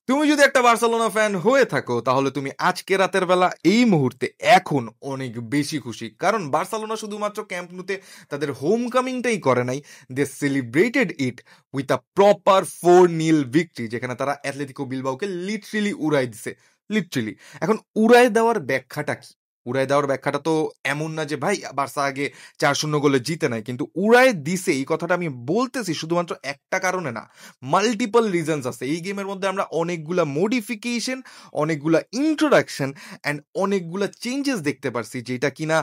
তুমি যদি একটা বার্সেলোনা ফ্যান হয়ে থাকো তাহলে তুমি আজকে রাতের বেলা এই মুহূর্তে এখন অনেক বেশি খুশি, কারণ বার্সেলোনা শুধুমাত্র ক্যাম্প নুতে তাদের হোম কামিংটাই করে নাই, they celebrated it with a proper 4-0 victory, যেখানে তারা অ্যাথলেটিকো বিলবাওকে লিটারেলি উড়াই দিছে। লিটারেলি এখন উড়াই দেওয়ার ব্যাখ্যাটা কি? উড়াই দেওয়ার ব্যাখ্যাটা তো এমন না যে ভাই বার্সা আগে 4-0 গোলে জিতে নাই, কিন্তু উড়াই দিছে এই কথাটা আমি বলতেছি শুধুমাত্র একটা কারণে না, মাল্টিপল রিজনস আছে। এই গেমের মধ্যে আমরা অনেকগুলা মডিফিকেশন, অনেকগুলা ইন্ট্রোডাকশন অ্যান্ড অনেকগুলা চেঞ্জেস দেখতে পারছি, যেটা কিনা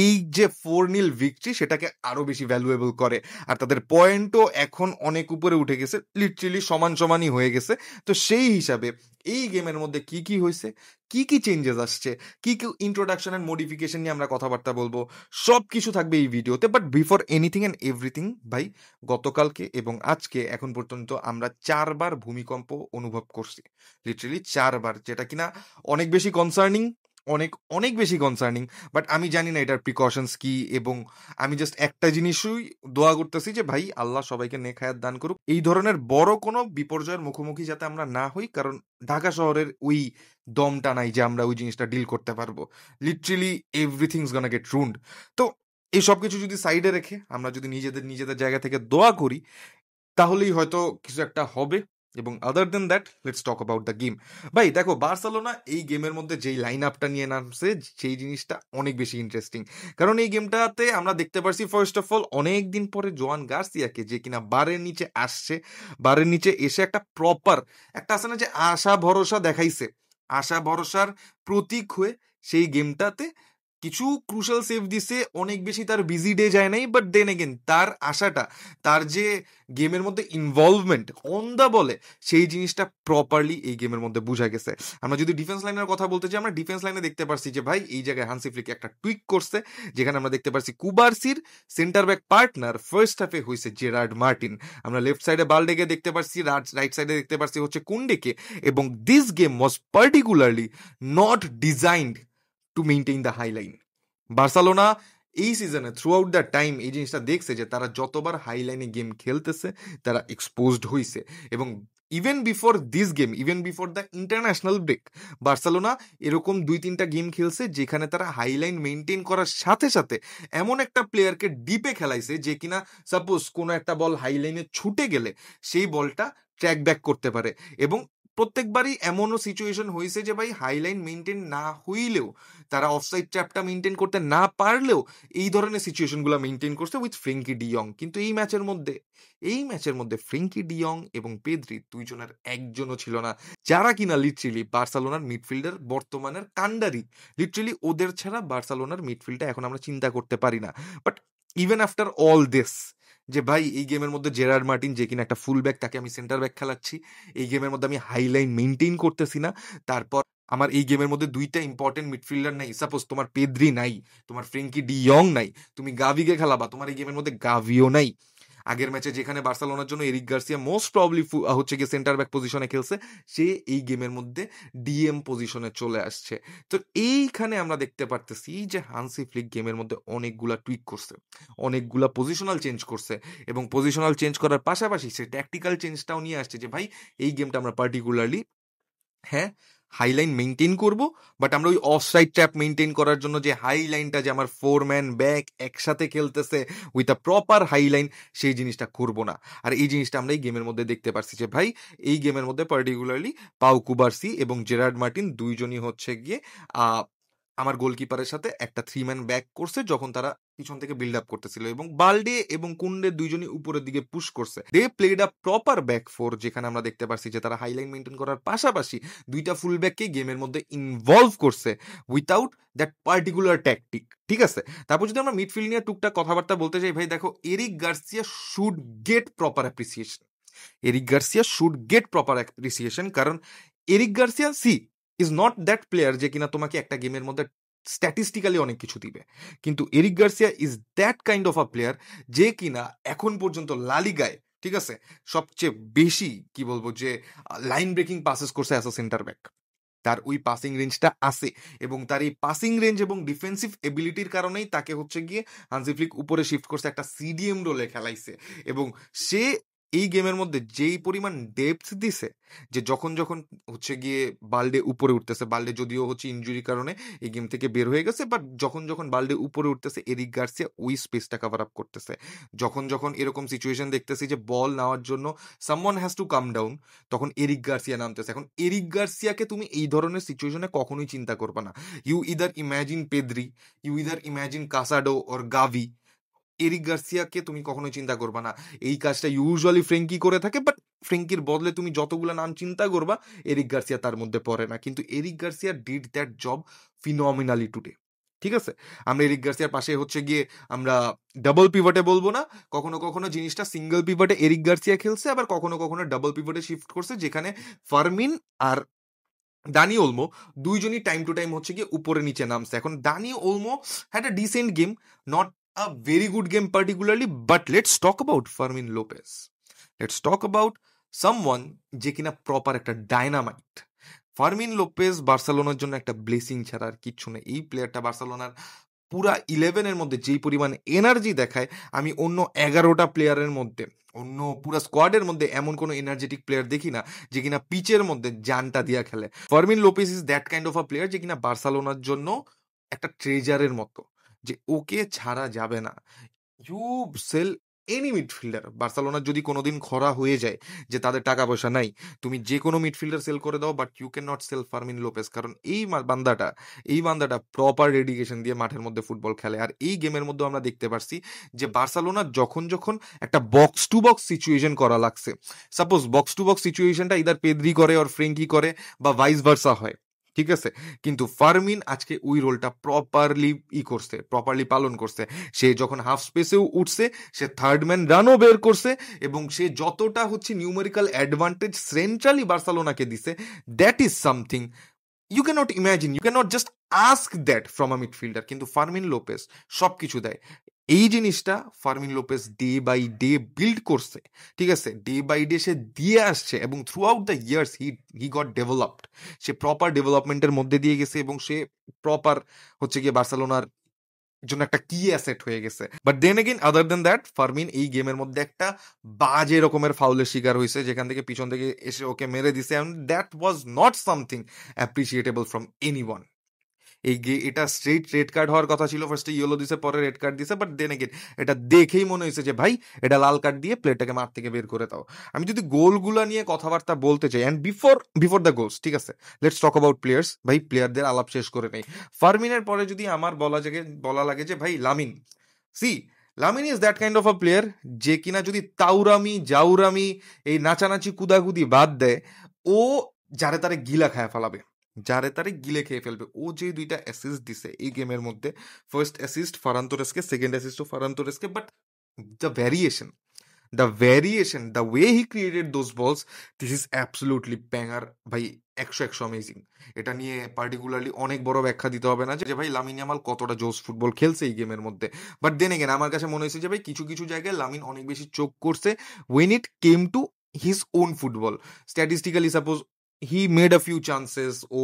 এই যে 4-0 ভিক্টরি সেটাকে আরো বেশি ভ্যালুয়েবল করে। আর তাদের পয়েন্টও এখন অনেক উপরে উঠে গেছে, লিটারেলি সমান সমানই হয়ে গেছে। তো সেই হিসাবে এই গেমের মধ্যে কি কি হয়েছে, কি কি চেঞ্জেস আসছে, কি কি ইন্ট্রোডাকশন এন্ড মডিফিকেশন নিয়ে আমরা কথাবার্তা বলবো, সব কিছু থাকবে এই ভিডিওতে। But before anything and everything ভাই, গতকালকে এবং আজকে এখন পর্যন্ত আমরা 4বার ভূমিকম্প অনুভব করছি, লিটারেলি 4বার, যেটা কিনা অনেক বেশি কনসার্নিং, অনেক অনেক বেশি কনসার্নিং। বাট আমি জানি না এটার প্রিকশনস কি, এবং আমি জাস্ট একটা জিনিসই দোয়া করতেছি যে ভাই আল্লাহ সবাইকে নেক হায়াত দান করুক, এই ধরনের বড় কোনো বিপর্যয়ের মুখোমুখি যাতে আমরা না হই, কারণ ঢাকা শহরের ওই দমটা নাই যে আমরা ওই জিনিসটা ডিল করতে পারবো। Literally everything's gonna get ruined. তো এই সব কিছু যদি সাইডে রেখে আমরা যদি নিজেদের নিজেদের জায়গা থেকে দোয়া করি, তাহলেই হয়তো কিছু একটা হবে। এবং other than that, let's talk about the game. ভাই দেখো, বার্সেলোনা এই গেমের মধ্যে যেই লাইন আপটা নিয়ে নামছে সেই জিনিসটা অনেক বেশি ইন্টারেস্টিং, কারণ এই গেমটাতে আমরা দেখতে পারছি ফার্স্ট অফ অল অনেক দিন পরে জোয়ান গার্সিয়াকে, যে কিনা বারের নিচে আসছে, বারের নিচে এসে একটা প্রপার একটা আছে না যে আশা ভরসা দেখাইছে, আশা ভরসার প্রতীক হয়ে সেই গেমটাতে কিছু ক্রুশাল সেভ দিছে, অনেক বেশি তার বিজি ডে যায় নাই, বাট দেন এগেন তার আশাটা, তার যে গেমের মধ্যে ইনভলভমেন্ট অন দা বলে, সেই জিনিসটা প্রপারলি এই গেমের মধ্যে বোঝা গেছে। আমরা যদি ডিফেন্স লাইনের কথা বলতে চাই, আমরা ডিফেন্স লাইনে দেখতে পারছি যে ভাই এই জায়গায় হান্সি ফ্লিক একটা টুইক করছে, যেখানে আমরা দেখতে পারছি কুবার্সির সেন্টার ব্যাক পার্টনার ফার্স্ট হাফে হয়েছে জেরার্ড মার্টিন, আমরা লেফট সাইডে বালডেকে দেখতে পারছি, রাইট সাইডে দেখতে পারছি হচ্ছে কুন্ডেকে, এবং this game was particularly not designed to maintain the high line. Barcelona এই সিজনে থ্রু আউট দ্য টাইম এই জিনিসটা দেখছে যে তারা যতবার হাই লাইনে গেম খেলতেছে তারা এক্সপোজড হয়েছে, এবং even before this game, even before the international break, Barcelona এরকম 2-3টা গেম খেলছে যেখানে তারা হাইলাইন মেনটেন করার সাথে সাথে এমন একটা প্লেয়ারকে ডিপে খেলাইছে যে কিনা সাপোজ কোনো একটা বল হাইলাইনে ছুটে গেলে সেই বলটা ট্র্যাক ব্যাক করতে পারে। এবং প্রত্যেকবারই এমনও সিচুয়েশন হয়েছে যে ভাই হাইলাইন মেনটেন না হইলেও, তারা অফসাইড ট্র্যাপটা মেনটেন করতে না পারলেও এই ধরনের সিচুয়েশনগুলো মেনটেন করছে উইথ ফ্রেঙ্কি ডিয়ং। কিন্তু এই ম্যাচের মধ্যে ফ্রেঙ্কি ডিয়ং এবং পেদ্রি দুইজনের একজনও ছিল না, যারা কিনা লিটারেলি বার্সেলোনার মিডফিল্ডার বর্তমানের কান্ডারি। লিটারেলি ওদের ছাড়া বার্সেলোনার মিডফিল্ডটা এখন আমরা চিন্তা করতে পারি না। But even after all this, যে ভাই এই গেমের মধ্যে জেরার্ড মার্টিন যে কিনা একটা ফুল ব্যাক, তাকে আমি সেন্টার ব্যাক খেলাচ্ছি, এই গেমের মধ্যে আমি হাইলাইন মেনটেন করতেছি না, তারপর আমার এই গেমের মধ্যে 2টা ইম্পর্টেন্ট মিডফিল্ডার নাই, সাপোজ তোমার পেদ্রি নাই, তোমার ফ্রেঙ্কি ডি ইয়ং নাই, তুমি গাভিকে খেলাবা, তোমার এই গেমের মধ্যে গাভিও নাই। আগের ম্যাচে যেখানে বার্সেলোনার জন্য এরিক গার্সিয়া মোস্ট প্রবলি হচ্ছে গিয়ে সেন্টার ব্যাক পজিশনে খেলছে, সে এই গেমের মধ্যে ডিএম পজিশনে চলে আসছে। তো এইখানে আমরা দেখতে পারতেছি যে হান্সি ফ্লিক গেমের মধ্যে অনেকগুলা টুইক করছে, অনেকগুলা পজিশনাল চেঞ্জ করছে, এবং পজিশনাল চেঞ্জ করার পাশাপাশি সে ট্যাকটিক্যাল চেঞ্জটাও নিয়ে আসছে যে ভাই এই গেমটা আমরা পার্টিকুলারলি, হ্যাঁ, হাইলাইন মেনটেন করব, বাট আমরা ওই অফসাইড ট্র্যাপ মেনটেন করার জন্য যে হাই লাইনটা, যে আমার 4 ম্যান ব্যাক একসাথে খেলতেছে with a proper high line, সেই জিনিসটা করব না। আর এই জিনিসটা আমরা এই গেমের মধ্যে দেখতে পারছি যে ভাই এই গেমের মধ্যে পার্টিকুলারলি পাউ কুবার্সি এবং জেরার্ড মার্টিন দুইজনই হচ্ছে গিয়ে আমার গোলকিপারের সাথে একটা 3 ম্যান ব্যাক করছে যখন তারা পিছন থেকে বিল্ড আপ করতেছিল, এবং বালডে এবং কুন্ডে দুইজনই উপরের দিকে পুশ করছে। They played a proper back four, যেখানে আমরা দেখতে পারছি যে তারা হাইলাইন মেনটেন করার পাশাপাশি 2টা ফুল ব্যাককে গেমের মধ্যে ইনভলভ করছে উইথাউট দ্যাট পার্টিকুলার ট্যাকটিক। ঠিক আছে, তারপর যদি আমরা মিডফিল্ড নিয়ে টুকটাক কথাবার্তা বলতে চাই, ভাই দেখো, Eric Garcia should get proper appreciation, Eric Garcia should get proper appreciation, কারণ Eric Garcia is not that player যে কিনা তোমাকে একটা গেমের মধ্যে স্ট্যাটিস্টিক্যালি অনেক কিছু দিবে, কিন্তু Eric Garcia is that kind of a player যে কিনা এখন পর্যন্ত লালিগায়, ঠিক আছে, সবচেয়ে বেশি কি বলবো যে লাইন ব্রেকিং পাসেস করছে অ্যাজ আ সেন্টার ব্যাক। তার ওই পাসিং রেঞ্জটা আছে, এবং তার এই পাসিং রেঞ্জ এবং ডিফেন্সিভ এবিলিটির কারণেই তাকে হচ্ছে গিয়ে হান্সি ফ্লিক উপরে শিফট করছে, একটা সিডিএম রোলে খেলাইছে, এবং সে এই গেমের মধ্যে যেই পরিমাণ ডেপথ দিছে, যে যখন যখন হচ্ছে গিয়ে বাল্ডে উপরে উঠতেছে, বাল্ডে যদিও হচ্ছে ইনজুরির কারণে এই গেম থেকে বের হয়ে গেছে, বাট যখন যখন বাল্ডে উপরে উঠতেছে এরিক গার্সিয়া ওই স্পেসটা কভার আপ করতেছে। যখন যখন এরকম সিচুয়েশন দেখতেছি যে বল নেওয়ার জন্য someone has to come down, তখন এরিক গার্সিয়া নামতেছে। এখন এরিক গার্সিয়াকে তুমি এই ধরনের সিচুয়েশনে কখনোই চিন্তা করবে না। You either imagine Pedri, you either imagine Casado or Gavi, এরিক গার্সিয়াকে তুমি কখনোই চিন্তা করবা না। এই কাজটা ইউজুয়ালি ফ্রেঙ্কি করে থাকে, বাট ফ্রেঙ্কির বদলে তুমি যতগুলো নাম চিন্তা করবা এরিক গার্সিয়া তার মধ্যে পড়ে না। কিন্তু Eric Garcia did that job phenomenally today. ঠিক আছে, আমরা এরিক গার্সিয়ার পাশে হচ্ছে গিয়ে আমরা ডাবল পিভটে বলবো না, কখনো কখনো জিনিসটা সিঙ্গেল পিভটে এরিক গার্সিয়া খেলছে, আবার কখনো কখনো ডাবল পিভটে শিফট করছে, যেখানে ফার্মিন আর দানি ওলমো দুইজনই টাইম টু টাইম হচ্ছে গিয়ে উপরে নিচে নামছে। এখন Dani Olmo had a decent game, not a very good game particularly, but let's talk about Fermin Lopez. Let's talk about someone যে কিনা প্রপার একটা ডায়নামাইট। ফার্মিন লোপেজ বার্সেলোনার জন্য একটা ব্লেসিং ছাড়া আর কিচ্ছু নেই। এই প্লেয়ারটা বার্সেলোনার পুরা 11-এর মধ্যে যেই পরিমাণ এনার্জি দেখায়, আমি অন্য 11টা প্লেয়ারের মধ্যে, অন্য পুরো স্কোয়াডের মধ্যে এমন কোনো এনার্জেটিক প্লেয়ার দেখি না যে কিনা পিচের মধ্যে জানটা দিয়া খেলে। Fermin Lopez is that kind of a player যে কিনা বার্সেলোনার জন্য একটা ট্রেজারের মতো, যে ওকে ছাড়া যাবে না। ইউ সেল এনি মিডফিল্ডার, বার্সেলোনার যদি কোনোদিন খরা হয়ে যায় যে তাদের টাকা পয়সা নাই, তুমি যে কোনো মিডফিল্ডার সেল করে দাও, but you can not sell Fermin Lopez. কারণ এই বান্দাটা প্রপার ডেডিকেশন দিয়ে মাঠের মধ্যে ফুটবল খেলে। আর এই গেমের মধ্যে আমরা দেখতে পারছি যে বার্সেলোনার যখন যখন একটা বক্স টু বক্স সিচুয়েশন করা লাগছে, সাপোজ বক্স টু বক্স সিচুয়েশনটা ইদার পেদ্রি করে আর ফ্রেঙ্কি করে বা ভাইস ভার্সা হয়, ঠিক আছে, কিন্তু ফার্মিন আজকে ওই রোলটা প্রপারলি পালন করছে। সে যখন হাফ স্পেসেও উঠছে, সে থার্ড ম্যান রানও বের করছে, এবং সে যতটা হচ্ছে নিউমেরিক্যাল অ্যাডভান্টেজ সেন্ট্রালি বার্সেলোনাকে দিছে, that is something you cannot imagine, you cannot just ask that from a midfielder. কিন্তু ফার্মিন লোপেজ সব কিছু দেয়। এই জিনিসটা Fermin Lopez day by day build করছে, ঠিক আছে, ডে বাই ডে সে দিয়ে আসছে, এবং through out the years he got developed. Say proper ডেভেলপমেন্টের মধ্যে দিয়ে গেছে, এবং সে প্রপার হচ্ছে গিয়ে বার্সেলোনার জন্য একটা কি অ্যাসেট হয়ে গেছে। But then again, other than that, Fermin এই গেমের মধ্যে একটা বাজে রকমের ফাউলের শিকার হয়েছে, যেখান থেকে পিছন থেকে এসে ওকে মেরে দিছে, and that was not something appreciable from anyone. এটা স্ট্রেট রেড কার্ড হওয়ার কথা ছিল, ফার্স্টে ইয়েলো দিছে, পরে রেড কার্ড দিছে, বাট দেন এগেন এটা দেখেই মনে হয়েছে যে ভাই এটা লাল কার্ড দিয়ে প্লেয়ারটাকে মাঠ থেকে বের করে দাও। আমি যদি গোলগুলা নিয়ে কথাবার্তা বলতে চাই, অ্যান্ড বিফোর দ্য গোলস, ঠিক আছে, লেটস টক অ্যাবাউট প্লেয়ার্স। ভাই প্লেয়ারদের আলাপ শেষ করে নেই। ফার্মিনের পরে যদি আমার বলা লাগে যে ভাই Lamine, see, Lamine is that kind of a player যে কিনা যদি জাউরামি এই নাচানাচি কুদাকুদি বাদ দেয়, ও যারে তারে গিলা খায় ফেলাবে, যারে তারে গিলে খেয়ে ফেলবে। ও যে দুইটা অ্যাসিস্ট দিছে এই গেমের মধ্যে, ফার্স্ট অ্যাসিস্ট ফারান তোরেসকে, সেকেন্ড অ্যাসিস্টও ফারান তোরেসকে, but the variation, the way he created those balls, this is absolutely banger ভাই, 100 অ্যামেজিং। এটা নিয়ে পার্টিকুলারলি অনেক বড় ব্যাখ্যা দিতে হবে না যে ভাই লামিন ইয়ামাল কতটা জোস ফুটবল খেলছে এই গেমের মধ্যে। বাট দেন এগেন আমার কাছে মনে হয়েছে যে ভাই কিছু কিছু জায়গায় লামিন অনেক বেশি চোখ করছে when it came to his own football. Statistically, suppose he made a few chances, ও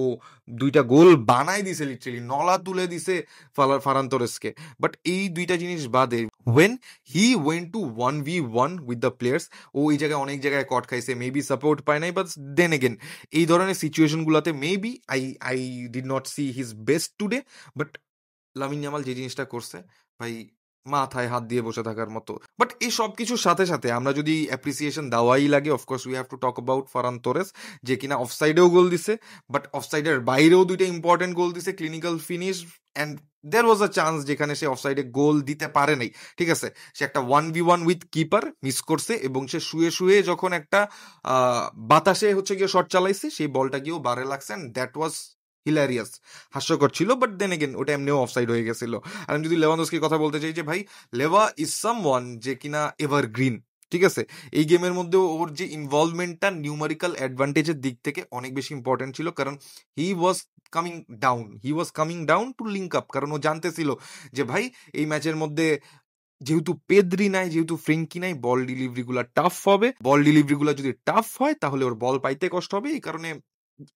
দুইটা গোল বানাই দিছে, লিটারালি নলা তুলে দিছে ফারান তোরেসকে। বাট এই দুইটা জিনিস বাদে, when he went to 1v1 with the players, ও এই জায়গায় অনেক জায়গায় কট খাইছে, মেবি সাপোর্ট পায় নাই, বাট দেন এগেন এই ধরনের সিচুয়েশন গুলাতে maybe I did not see his best today. বাট লামিন ইয়ামাল যে জিনিসটা করছে ভাই, মাথায় হাত দিয়ে বসে থাকার মতো। বাট এই সব কিছুর সাথে সাথে আমরা যদি অ্যাপ্রিসিয়েশন দেওয়াই লাগে, of course we have to talk about Ferran Torres, যে কিনা অফসাইডেও গোল দিছে, বাট অফসাইডের বাইরেও দুইটা ইম্পর্টেন্ট গোল দিছে, clinical finish, and there was a chance যেখানে সে অফসাইডে গোল দিতে পারে নাই, ঠিক আছে। সে একটা 1v1 উইথ কিপার মিস করছে, এবং সে শুয়ে শুয়ে যখন একটা বাতাসে হচ্ছে গিয়ে শট চালাইছে, সেই বলটা গিয়েও বারে লাগছে, অ্যান্ড দ্যাট ওয়াজ হিলারিয়াস, হাস্যকর ছিল। বাট দেন এগেন ওটা এমনিও অফসাইড হয়ে গেছিল। আর আমি যদি লেভানডস্কির কথা বলতে চাই, যে ভাই লেভা ইজ সামওয়ান যে কিনা এভারগ্রিন, ঠিক আছে। এই গেমের মধ্যে ওর যে ইনভলভমেন্টটা নিউমারিক্যাল অ্যাডভান্টেজের দিক থেকে অনেক বেশি ইম্পর্টেন্ট ছিল, কারণ he was coming down to link up, কারণ ও জানতেছিল যে ভাই এই ম্যাচের মধ্যে যেহেতু পেদ্রি নাই, যেহেতু ফ্রেঙ্কি নাই, বল ডেলিভারিগুলো টাফ হবে। বল ডেলিভারিগুলো যদি টাফ হয় তাহলে ওর বল পাইতে কষ্ট হবে। এই কারণে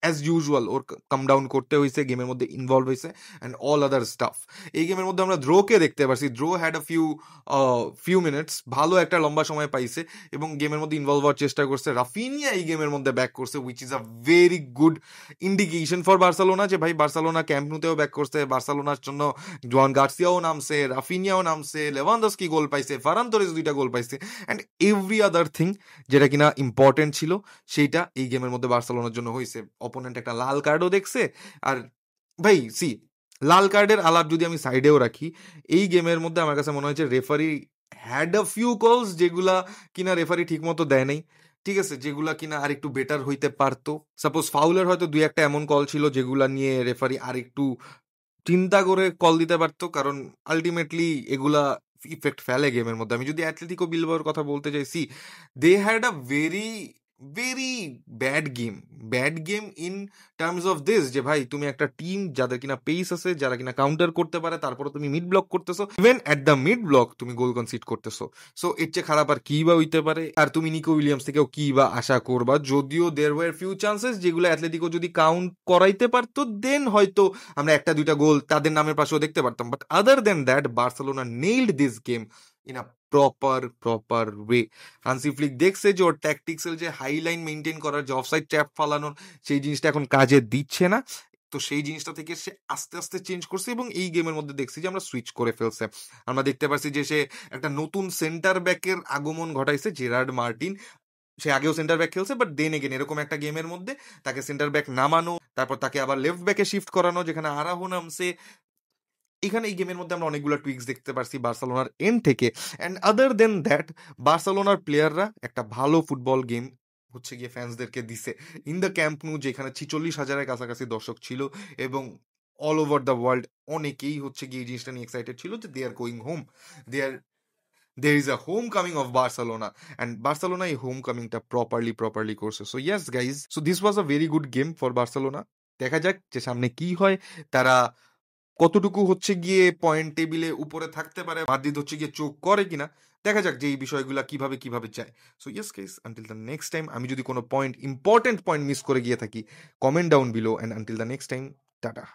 অ্যাজ ইউজুয়াল ওর কাম ডাউন করতে হয়েছে, গেমের মধ্যে ইনভলভ হয়েছে অ্যান্ড অল আদার স্টাফ। এই গেমের মধ্যে আমরা দ্রোকে দেখতে পারছি, দ্রো হ্যাড আ ফিউ মিনিটস, ভালো একটা লম্বা সময় পাইছে এবং গেমের মধ্যে ইনভলভ হওয়ার চেষ্টা করছে। রাফিনিয়া এই গেমের মধ্যে ব্যাক করছে, which is a very good indication for Barcelona, যে ভাই বার্সেলোনা ক্যাম্প নুতেও ব্যাক করছে, বার্সেলোনার জন্য জোয়ান গার্সিয়াও নামছে, রাফিনিয়াও নামছে, লেভানডস্কি গোল পাইছে, ফারান তোরেস 2টা গোল পাইছে অ্যান্ড এভরি আদার থিং যেটা কিনা ইম্পর্টেন্ট ছিল সেইটা এই গেমের মধ্যে বার্সেলোনার জন্য হয়েছে। অপোনেন্ট একটা লাল কার্ডও দেখছে। আর ভাই সি, লাল কার্ডের আলাপ যদি আমি সাইডেও রাখি, এই গেমের মধ্যে আমার কাছে মনে হয়েছে রেফারি হ্যাড আ ফিউ কলস যেগুলা কিনা রেফারি ঠিক মতো দেয় নাই, ঠিক আছে, যেগুলা কিনা আর একটু বেটার হইতে পারতো। সাপোজ ফাউলের হয়তো 2-1টা এমন কল ছিল যেগুলা নিয়ে রেফারি আর একটু চিন্তা করে কল দিতে পারতো, কারণ আলটিমেটলি এগুলা ইফেক্ট ফেলে গেমের মধ্যে। আমি যদি অ্যাথলেটিকো বিলবাওর কথা বলতে চাইছি, they had a very very bad game in terms of this, যে ভাই তুমি একটা টিম যাদের কিনা পেস আছে, যারা কিনা কাউন্টার করতে পারে, তারপরে তুমি মিড ব্লক করতেছো, even at the mid block তুমি গোল কনসিড করতেছো। সো এর চেয়ে খারাপ আর কি বা হইতে পারে? আর তুমি নিকো উইলিয়ামস থেকেও কি বা আশা করবা? যদিও দেয়ার ওয়ার ফিউ চান্সেস যেগুলো অ্যাথলেটিকো যদি কাউন্ট করাইতে পারতো, দেন হয়তো আমরা 1-2টা গোল তাদের নামের পাশেও দেখতে পারতাম। But other than that, Barcelona nailed this game in a proper way. Hansi Flick দেখছে যে ওর ট্যাকটিক্সের যে হাই লাইন মেনটেন করার, যে অফসাইড ট্র্যাপ ফালানোর, সেই জিনিসটা এখন কাজে দিচ্ছে না। তো সেই জিনিসটা থেকে সে আস্তে আস্তে চেঞ্জ করছে এবং এই গেমের মধ্যে দেখছি যে আমরা সুইচ করে ফেলছে। আমরা দেখতে পাচ্ছি যে সে একটা নতুন সেন্টার ব্যাকের আগমন ঘটাইছে, জেরার্ড মার্টিন। সে আগেও সেন্টার ব্যাক খেলছে, বাট দেন এগেন এরকম একটা গেমের মধ্যে তাকে সেন্টার ব্যাক নামানো, তারপর তাকে আবার লেফট ব্যাকে শিফট করানো যেখানে আরাহো নামছে। এখানে এই গেমের মধ্যে আমরা অনেকগুলো টুইক্স দেখতে পারছি বার্সেলোনার এন্ড থেকে। অ্যান্ড আদার দেন দ্যাট, বার্সেলোনার প্লেয়াররা একটা ভালো ফুটবল গেম হচ্ছে গিয়ে ফ্যান্সদেরকে দিছে ইন দ্য ক্যাম্প নু, যেখানে 46,000-এর কাছাকাছি দর্শক ছিল এবং অল ওভার দ্য ওয়ার্ল্ড অনেকেই হচ্ছে গিয়ে এই জিনিসটা নিয়ে এক্সাইটেড ছিল যে they are going home, they are there is a homecoming of Barcelona, and Barcelona এই হোমকামিংটা প্রপারলি করছে। So yes guys, so this was a very good game for Barcelona. দেখা যাক যে সামনে কি হয়, তারা কতটুকু হচ্ছে গিয়ে পয়েন্ট টেবিলে উপরে থাকতে পারে, মাদ্রিদ হচ্ছে গিয়ে চোখ করে কিনা। দেখা যাক যে এই বিষয়গুলো কিভাবে যায়। So yes guys, until the next time, আমি যদি কোনো ইম্পর্টেন্ট পয়েন্ট মিস করে গিয়ে থাকি, comment down below, and until the next time, tata.